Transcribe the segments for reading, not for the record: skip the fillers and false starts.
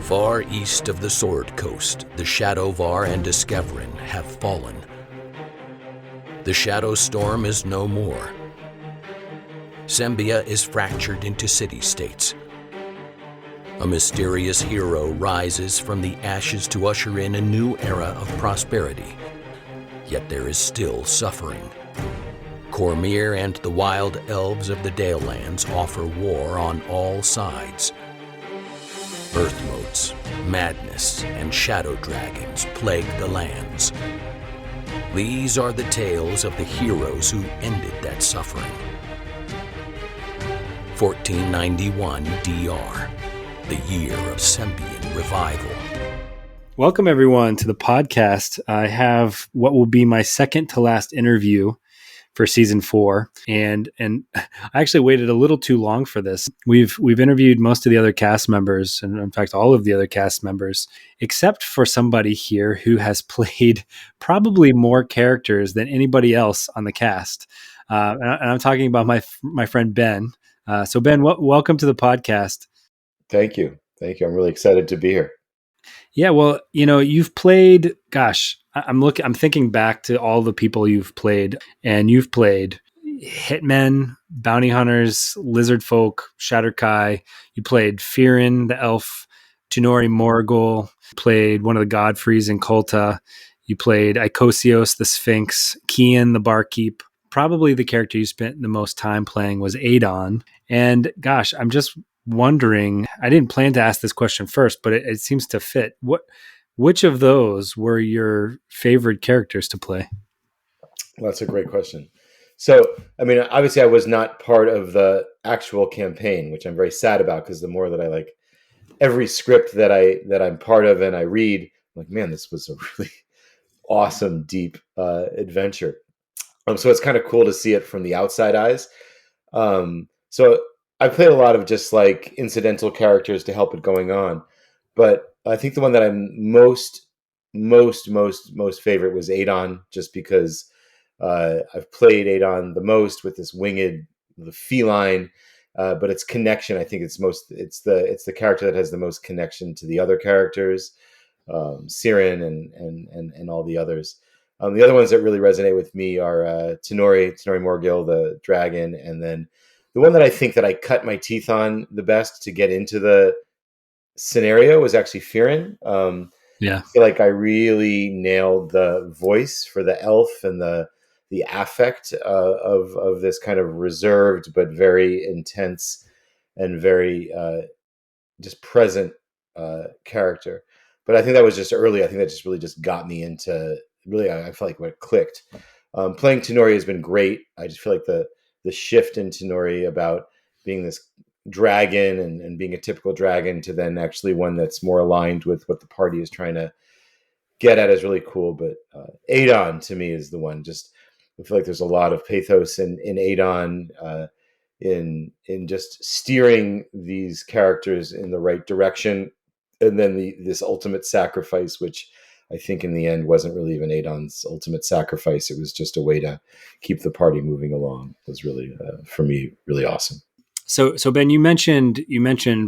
Far east of the Sword Coast, the Shadowvar and Discoverin have fallen. The Shadow Storm is no more. Sembia is fractured into city-states. A mysterious hero rises from the ashes to usher in a new era of prosperity. Yet there is still suffering. Cormyr and the wild elves of the Dalelands offer war on all sides. Earth motes, madness, and shadow dragons plague the lands. These are the tales of the heroes who ended that suffering. 1491 DR, the year of Sembian revival. Welcome, everyone, to the podcast. I have what will be my second to last interview for season 4. And I actually waited a little too long for this. We've interviewed most of the other cast members, and in fact, all of the other cast members, except for somebody here who has played probably more characters than anybody else on the cast. And I'm talking about my friend Ben. So Ben, welcome to the podcast. Thank you. I'm really excited to be here. Yeah, well, you've played, I'm thinking back to all the people you've played, and you've played hitmen, bounty hunters, lizard folk, Shatterkai. You played Firin, the elf, Tunori Morgul. You played one of the Godfreys in Kolta. You played Icosios, the Sphinx, Kian, the barkeep. Probably the character you spent the most time playing was Adon. And gosh, I'm just wondering, I didn't plan to ask this question first, but it seems to fit. Which of those were your favorite characters to play? Well, that's a great question. So, obviously I was not part of the actual campaign, which I'm very sad about, because the more that I like every script that I'm part of and I read, I'm like, man, this was a really awesome, deep adventure. So it's kind of cool to see it from the outside eyes. So I played a lot of just like incidental characters to help it going on, but I think the one that I'm most favorite was Adon, just because I've played Adon the most with this the feline, but its connection, I think it's the character that has the most connection to the other characters, Siren and all the others. The other ones that really resonate with me are Tunori Morgul, the dragon, and then the one that I think that I cut my teeth on the best to get into the scenario was actually Firin. Yeah, I feel like I really nailed the voice for the elf and the affect of this kind of reserved but very intense and very just present character. But I think that was just early. I think that just really just got me into. Really, I felt like what clicked. Playing Tunori has been great. I just feel like the shift in Tunori about being this dragon and being a typical dragon to then actually one that's more aligned with what the party is trying to get at is really cool. But Adon to me is the one. Just I feel like there's a lot of pathos in Adon, in just steering these characters in the right direction, and then this ultimate sacrifice, which I think in the end wasn't really even Adon's ultimate sacrifice. It was just a way to keep the party moving along. It was really, for me, really awesome. So Ben, you mentioned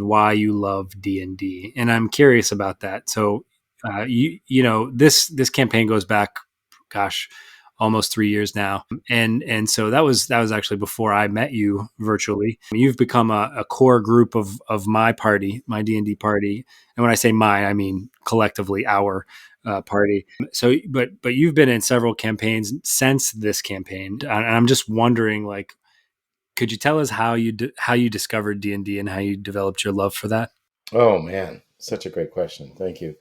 why you love D&D, and I'm curious about that. So, this campaign goes back, almost 3 years now, and so that was actually before I met you virtually. You've become a core group of my party, my D&D party, and when I say mine, I mean collectively our party. So, but you've been in several campaigns since this campaign, and I'm just wondering, like, could you tell us how you discovered D&D and how you developed your love for that? Oh man, such a great question. Thank you.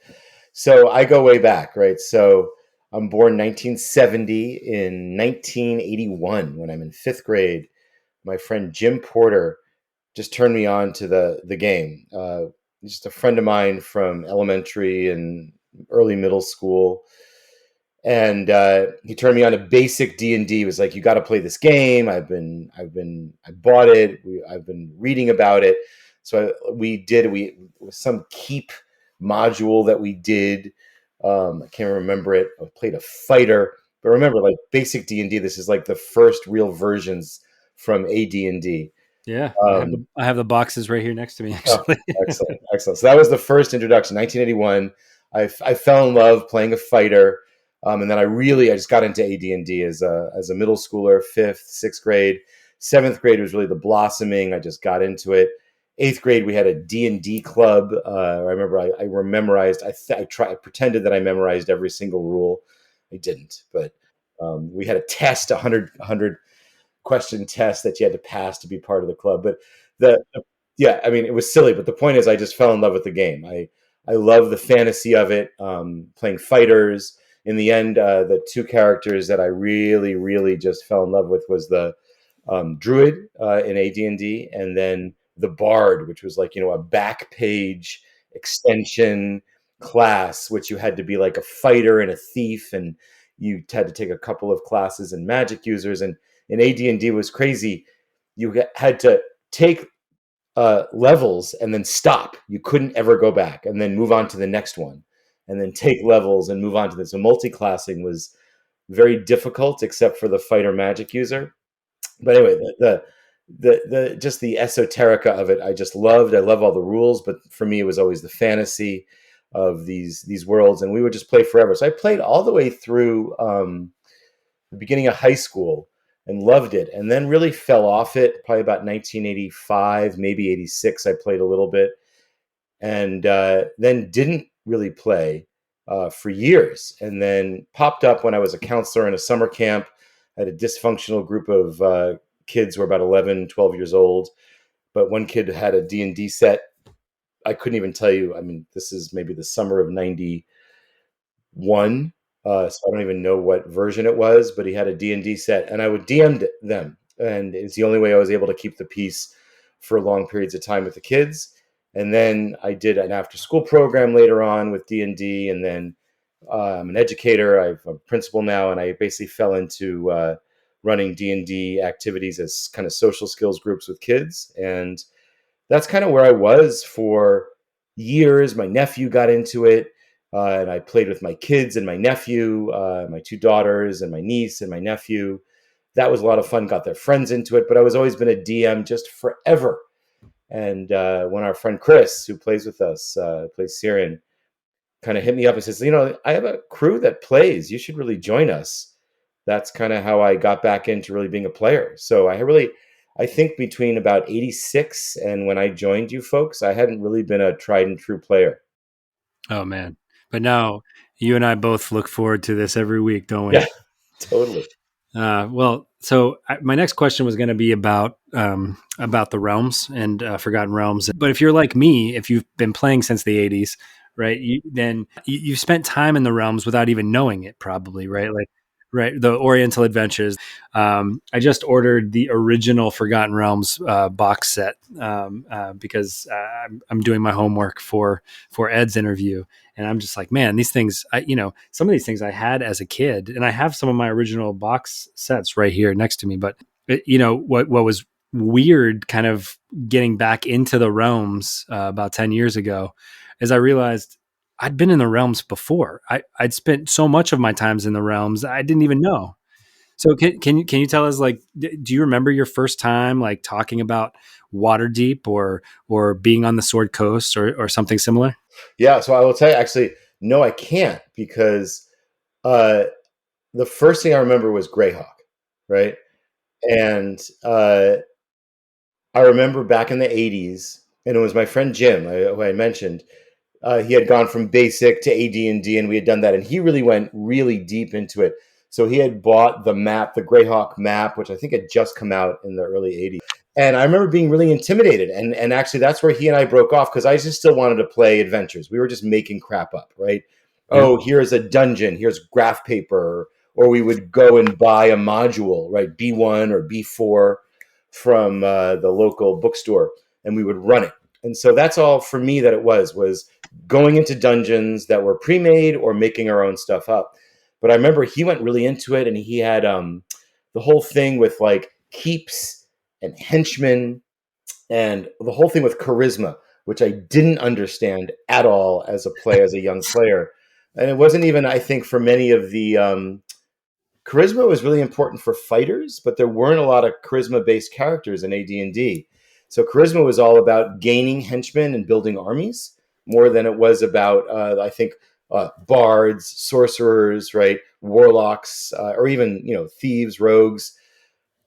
So I go way back, right? So I'm born 1970. In 1981, when I'm in 5th grade, my friend Jim Porter just turned me on to the game. Just a friend of mine from elementary and early middle school, and he turned me on to basic D&D. He was like, "You got to play this game. I bought it. I've been reading about it." So we some keep module that we did. I can't remember it. I played a fighter, but remember, like basic D&D, this is like the first real versions from AD&D. Yeah, Um, I have the boxes right here next to me, oh, actually. excellent, excellent. So that was the first introduction, 1981. I fell in love playing a fighter, and then I just got into AD&D as a middle schooler, fifth, sixth grade. Seventh grade was really the blossoming. I just got into it. Eighth grade, we had a D&D club. I remember I memorized. I pretended that I memorized every single rule. I didn't, but we had a test, 100 question test that you had to pass to be part of the club. But yeah, I mean, it was silly, but the point is, I just fell in love with the game. I love the fantasy of it. Playing fighters. In the end, the two characters that I really, really just fell in love with was the druid in AD&D, and then the bard, which was like a back page extension class, which you had to be like a fighter and a thief, and you had to take a couple of classes in magic users. And in AD&D was crazy. You had to take levels and then stop. You couldn't ever go back and then move on to the next one, and then take levels and move on to this. So multi-classing was very difficult, except for the fighter magic user. But anyway, the just the esoterica of it, I just loved. I love all the rules, but for me, it was always the fantasy of these worlds, and we would just play forever. So I played all the way through the beginning of high school and loved it, and then really fell off it. Probably about 1985, maybe 86. I played a little bit, and then didn't really play for years, and then popped up when I was a counselor in a summer camp. I had a dysfunctional group of kids who were about 11, 12 years old, but one kid had a D&D set. I couldn't even tell you. I mean, this is maybe the summer of 91, so I don't even know what version it was, but he had a D&D set, and I would DM them, and it's the only way I was able to keep the peace for long periods of time with the kids. And then I did an after-school program later on with D&D, and then I'm an educator. I'm a principal now, and I basically fell into running D&D activities as kind of social skills groups with kids, and that's kind of where I was for years. My nephew got into it, and I played with my kids and my nephew, my two daughters, and my niece and my nephew. That was a lot of fun. Got their friends into it, but I was always been a DM just forever. And when our friend Chris, who plays with us, plays Syrian, kind of hit me up and says, I have a crew that plays. You should really join us. That's kind of how I got back into really being a player. So I think between about 86 and when I joined you folks, I hadn't really been a tried and true player. Oh man. But now you and I both look forward to this every week, don't we? Yeah, totally. Well, so my next question was going to be about the realms and Forgotten Realms. But if you're like me, if you've been playing since the '80s, right, then you've spent time in the realms without even knowing it, probably, right? Like, right, the Oriental Adventures. I just ordered the original Forgotten Realms box set because I'm doing my homework for Ed's interview. And I'm just like, man, these things, some of these things I had as a kid, and I have some of my original box sets right here next to me. But what was weird, kind of getting back into the realms about 10 years ago, is I realized I'd been in the realms before. I'd spent so much of my times in the realms I didn't even know. So can you tell us, like, do you remember your first time, like, talking about Waterdeep or being on the Sword Coast or something similar? Yeah, so I will tell you, actually, no, I can't, because uh, the first thing I remember was Greyhawk, right? And I remember back in the 80s, and it was my friend Jim, who I mentioned. He had gone from basic to AD&D, and we had done that, and he really went really deep into it. So he had bought the map, the Greyhawk map, which I think had just come out in the early 80s. And I remember being really intimidated. And actually, that's where he and I broke off, because I just still wanted to play adventures. We were just making crap up, right? Yeah. Oh, here's a dungeon, here's graph paper. Or we would go and buy a module, right? B1 or B4 from the local bookstore, and we would run it. And so that's all for me that it was going into dungeons that were pre-made or making our own stuff up. But I remember he went really into it, and he had the whole thing with like keeps and henchmen, and the whole thing with charisma, which I didn't understand at all as a young player. And it wasn't even, I think, for many of the charisma was really important for fighters, but there weren't a lot of charisma-based characters in AD&D. So charisma was all about gaining henchmen and building armies more than it was about, I think, bards, sorcerers, right, warlocks, or even thieves, rogues.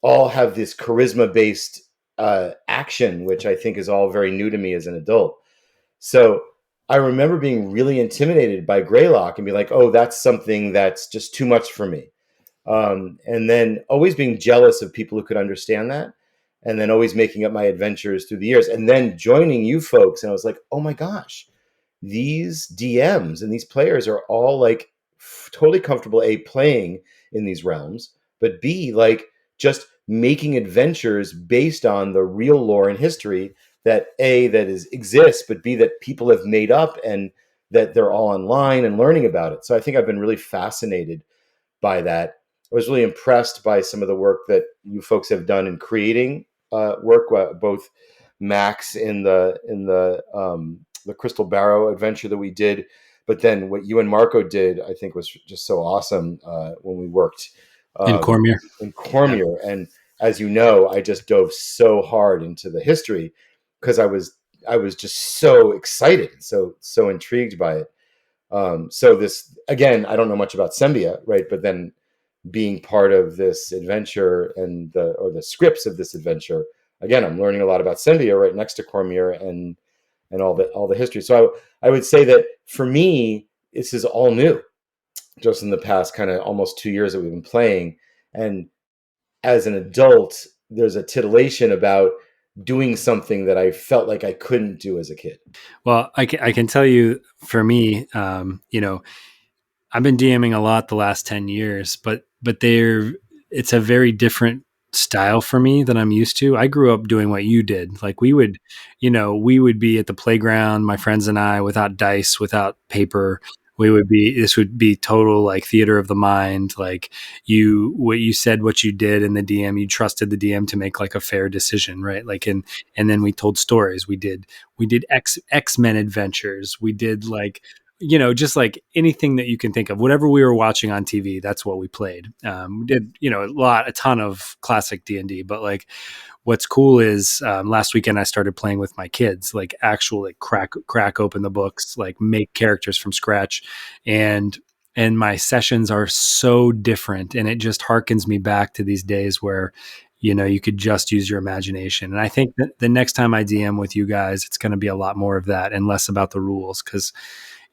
All have this charisma-based action, which I think is all very new to me as an adult. So I remember being really intimidated by Greylock and be like, oh, that's something that's just too much for me. And then always being jealous of people who could understand that. And then always making up my adventures through the years. And then joining you folks. And I was like, oh my gosh, these DMs and these players are all like totally comfortable, A, playing in these realms, but B, like just making adventures based on the real lore and history that exists, but B, that people have made up and that they're all online and learning about it. So I think I've been really fascinated by that. I was really impressed by some of the work that you folks have done in creating work, both Max in the Crystal Barrow adventure that we did, but then what you and Marco did, I think, was just so awesome when we worked in Cormier. Yeah. And as you know, I just dove so hard into the history because I was just so excited, so intrigued by it. So this, again, I don't know much about Sembia, right? But then being part of this adventure and the scripts of this adventure, again, I'm learning a lot about Sembia right next to Cormier and all the history. So I would say that for me, this is all new, just in the past kind of almost 2 years that we've been playing. And as an adult, there's a titillation about doing something that I felt like I couldn't do as a kid. Well, I can tell you, for me, I've been DMing a lot the last 10 years, but it's a very different style for me than I'm used to. I grew up doing what you did. Like we would be at the playground, my friends and I, without dice, without paper. This would be total like theater of the mind. Like what you said, what you did in the DM, you trusted the DM to make like a fair decision, right? Like, and then we told stories. We did X-Men adventures. We did like, just like anything that you can think of, whatever we were watching on TV, that's what we played. We did, a ton of classic D&D, but like, what's cool is last weekend I started playing with my kids, like actual like crack open the books, like make characters from scratch, and my sessions are so different, and it just harkens me back to these days where you could just use your imagination. And I think that the next time I DM with you guys, it's going to be a lot more of that and less about the rules, because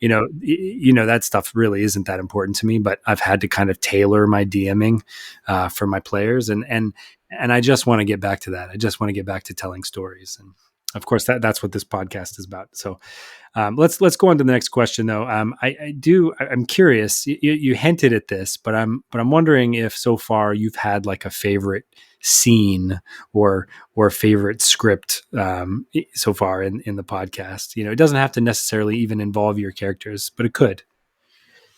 that stuff really isn't that important to me, but I've had to kind of tailor my DMing for my players. And I just want to get back to that. I just want to get back to telling stories. And of course that's what this podcast is about. So let's go on to the next question though. I'm curious, you hinted at this, but I'm wondering if so far you've had like a favorite scene or favorite script so far in the podcast. It doesn't have to necessarily even involve your characters, but it could.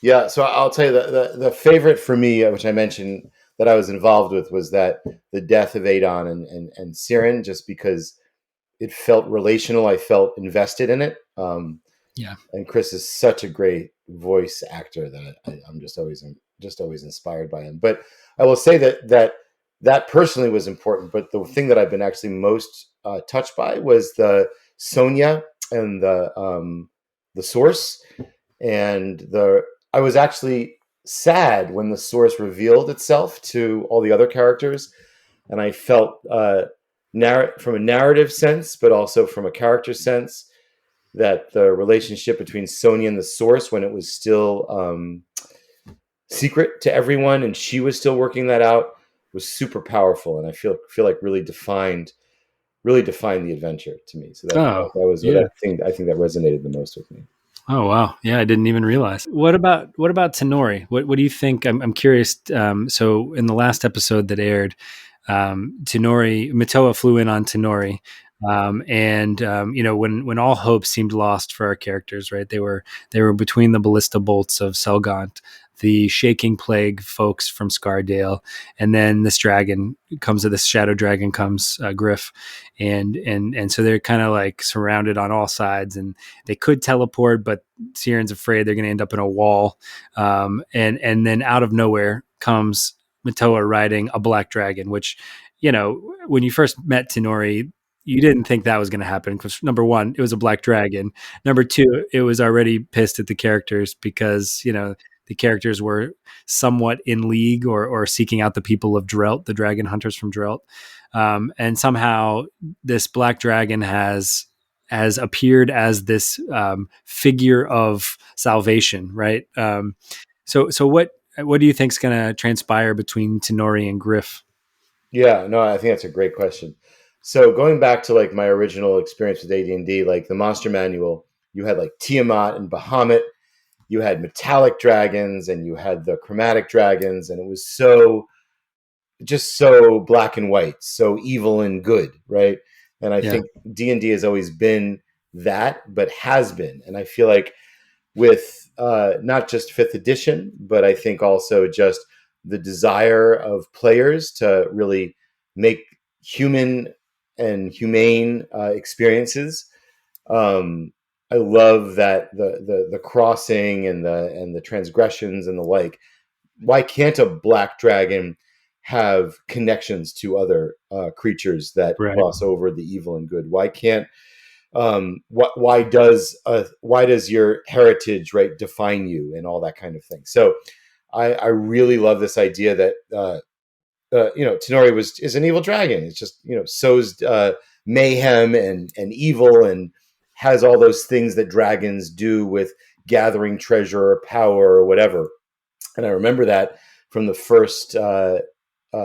Yeah, so I'll tell you the favorite for me, which I mentioned that I was involved with, was that the death of Adon and Siren, just because it felt relational. I felt invested in it. Yeah, and Chris is such a great voice actor that I'm just always inspired by him. But I will say that personally was important. But the thing that I've been actually most touched by was the Sonia and the source, and I was actually sad when the source revealed itself to all the other characters, and I felt from a narrative sense, but also from a character sense, that the relationship between Sonia and the source, when it was still secret to everyone and she was still working that out, was super powerful, and I feel like really defined the adventure to me. So that was what I think that resonated the most with me. Oh, wow. Yeah, I didn't even realize. What about Tunori? What do you think? I'm curious. So in the last episode that aired, Tunori, Matoa flew in on Tunori. When all hope seemed lost for our characters, right? They were between the ballista bolts of Selgant, the shaking plague folks from Scardale, and then this shadow dragon comes, Griff, and so they're kind of like surrounded on all sides, and they could teleport, but Siren's afraid they're going to end up in a wall, and then out of nowhere comes Matoa riding a black dragon, which, when you first met Tunori, you didn't think that was going to happen because number one, it was a black dragon. Number two, it was already pissed at the characters because, the characters were somewhat in league or seeking out the people of Drelt, the dragon hunters from Drelt. And somehow this black dragon has appeared as this figure of salvation, right? So what do you think is going to transpire between Tunori and Griff? Yeah, no, I think that's a great question. So going back to like my original experience with AD&D, like the monster manual, you had like Tiamat and Bahamut, you had metallic dragons, and you had the chromatic dragons, and it was so black and white, so evil and good, right? And I think D&D has always been that, but has been, and I feel like with not just fifth edition, but I think also just the desire of players to really make human and humane experiences. I love that the crossing and the transgressions and the like. Why can't a black dragon have connections to other creatures that cross over the evil and good? Why can't why does your heritage, right, define you and all that kind of thing? So I really love this idea that Tunori is an evil dragon. It's just sows mayhem and evil and has all those things that dragons do with gathering treasure or power or whatever. And I remember that from the first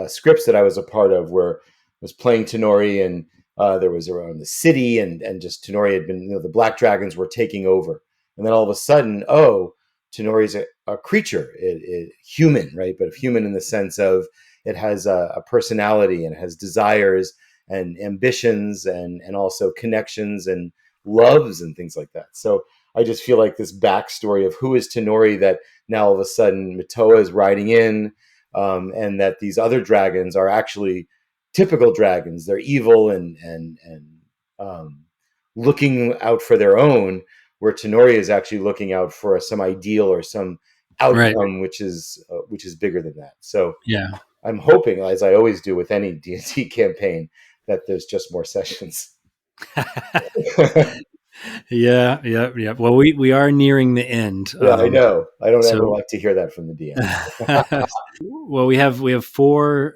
scripts that I was a part of, where I was playing Tunori, and there was around the city, and just Tunori had been, the black dragons were taking over, and then all of a sudden, Tunori's a creature, human, right? But human in the sense of it has a personality and has desires and ambitions and also connections and loves and things like that. So I just feel like this backstory of who is Tunori, that now all of a sudden Matoa is riding in, and that these other dragons are actually typical dragons. They're evil and looking out for their own, where Tunori is actually looking out for some ideal or some outcome, which is bigger than that. So I'm hoping, as I always do with any D&D campaign, that there's just more sessions. Yeah. Well, we are nearing the end. Yeah, I know. I don't ever like to hear that from the DM. Well, we have 4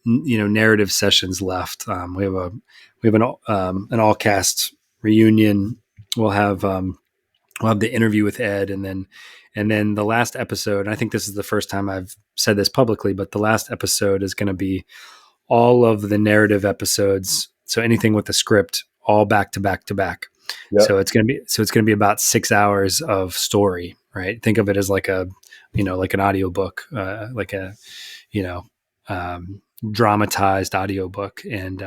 narrative sessions left. We have an all cast reunion. We'll have the interview with Ed, and then the last episode. And I think this is the first time I've said this publicly, but the last episode is going to be all of the narrative episodes. So anything with the script, all back to back to back. Yep. So it's going to be about 6 hours of story, right? Think of it as like an audiobook, like a, dramatized audiobook. And,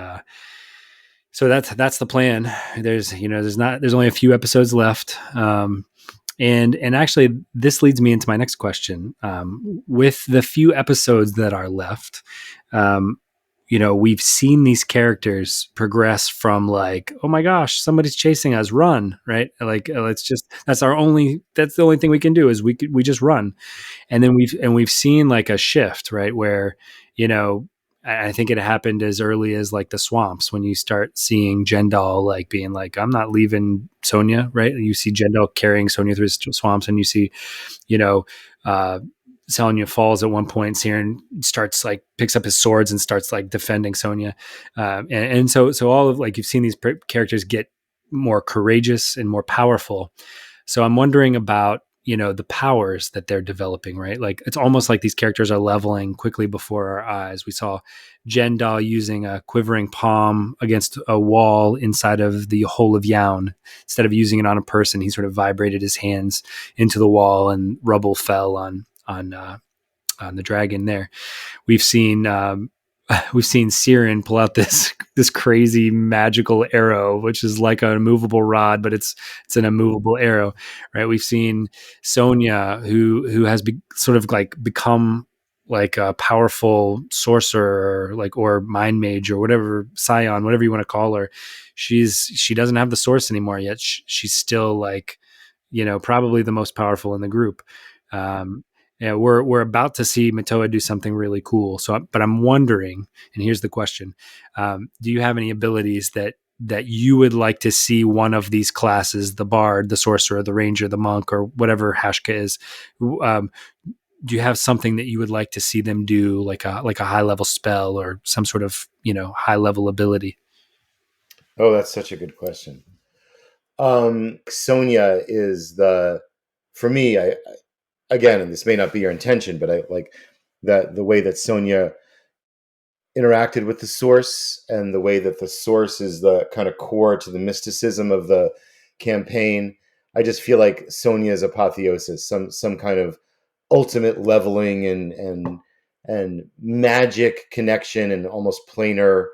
so that's the plan. There's only a few episodes left. And actually this leads me into my next question. With the few episodes that are left, we've seen these characters progress from like, oh my gosh, somebody's chasing us, run, right? Like, that's the only thing we can do is we just run. And then we've seen like a shift, right? Where, I think it happened as early as like the swamps, when you start seeing Jendal like being like, I'm not leaving Sonia, right? You see Jendal carrying Sonia through the swamps, and you see, Sonia falls at one point. Siren starts like picks up his swords and starts like defending Sonia, and so all of like you've seen these characters get more courageous and more powerful. So I'm wondering about the powers that they're developing, right? Like it's almost like these characters are leveling quickly before our eyes. We saw Jendal using a quivering palm against a wall inside of the Hole of Yaun. Instead of using it on a person, he sort of vibrated his hands into the wall, and rubble fell on the dragon there. We've seen Siren pull out this crazy magical arrow, which is like an immovable rod, but it's an immovable arrow, right? We've seen Sonia, who has sort of like become like a powerful sorcerer, or mind mage, or whatever, scion, whatever you want to call her. She doesn't have the source anymore yet. She's still like, probably the most powerful in the group. Yeah, we're about to see Matoa do something really cool. But I'm wondering, and here's the question: do you have any abilities that you would like to see one of these classes, the Bard, the Sorcerer, the Ranger, the Monk, or whatever Hashka is? Do you have something that you would like to see them do, like a high level spell or some sort of high level ability? Oh, that's such a good question. Sonia is for me, again, and this may not be your intention, but I like that the way that Sonia interacted with the source and the way that the source is the kind of core to the mysticism of the campaign. I just feel like Sonia's apotheosis, some kind of ultimate leveling and magic connection and almost planar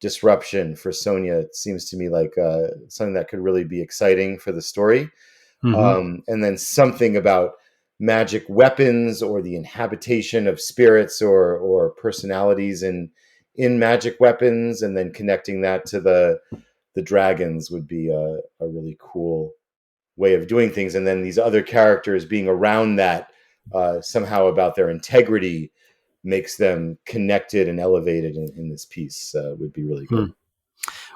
disruption for Sonia. It seems to me like something that could really be exciting for the story. Mm-hmm. And then something about magic weapons or the inhabitation of spirits or personalities in magic weapons, and then connecting that to the dragons would be a really cool way of doing things. And then these other characters being around that somehow about their integrity makes them connected and elevated in this piece would be really good.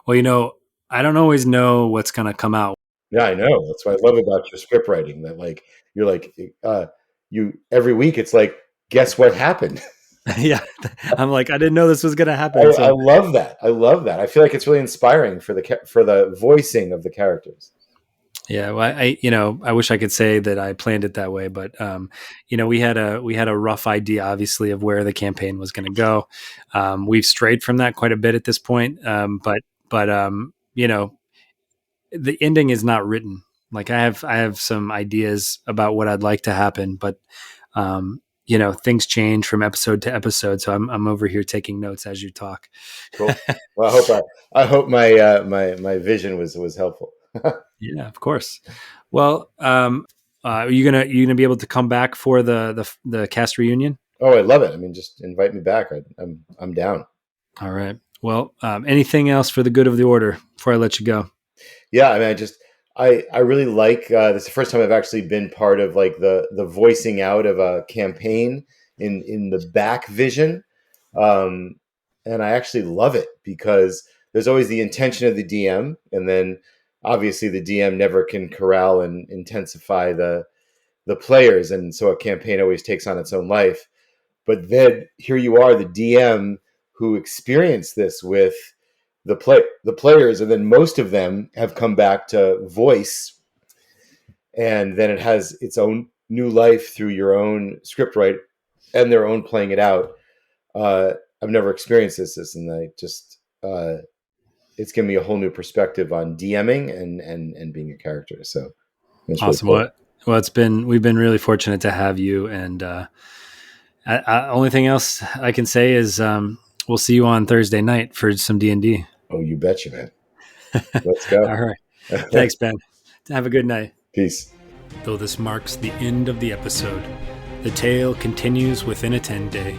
Well, I don't always know what's going to come out. Yeah, I know. That's what I love about your script writing. That like you're like you every week. It's like, guess what happened? Yeah, I'm like, I didn't know this was going to happen. I love that. I love that. I feel like it's really inspiring for the voicing of the characters. Yeah, well, I wish I could say that I planned it that way, but we had a rough idea, obviously, of where the campaign was going to go. We've strayed from that quite a bit at this point, but the ending is not written. Like I have some ideas about what I'd like to happen, but things change from episode to episode. So I'm over here taking notes as you talk. Cool. Well, I hope my my vision was helpful. Yeah, of course. Well, are you gonna be able to come back for the cast reunion? Oh, I love it. I mean, just invite me back. I'm down. All right. Well, anything else for the good of the order before I let you go? Yeah, I mean, I really like this is the first time I've actually been part of like the voicing out of a campaign in the back vision, and I actually love it because there's always the intention of the DM, and then obviously the DM never can corral and intensify the players, and so a campaign always takes on its own life. But then here you are, the DM who experienced this with the players, and then most of them have come back to voice, and then it has its own new life through your own script write and their own playing it out. I've never experienced this, and I just it's given me a whole new perspective on DMing and being a character. So it's awesome. Really cool. Well, we've been really fortunate to have you, and only thing else I can say is we'll see you on Thursday night for some D&D. Oh, you betcha, man. Let's go. All right. Thanks, Ben. Have a good night. Peace. Though this marks the end of the episode, the tale continues within a 10-day.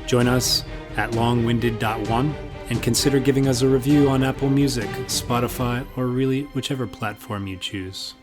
Join us at longwinded.one and consider giving us a review on Apple Music, Spotify, or really whichever platform you choose.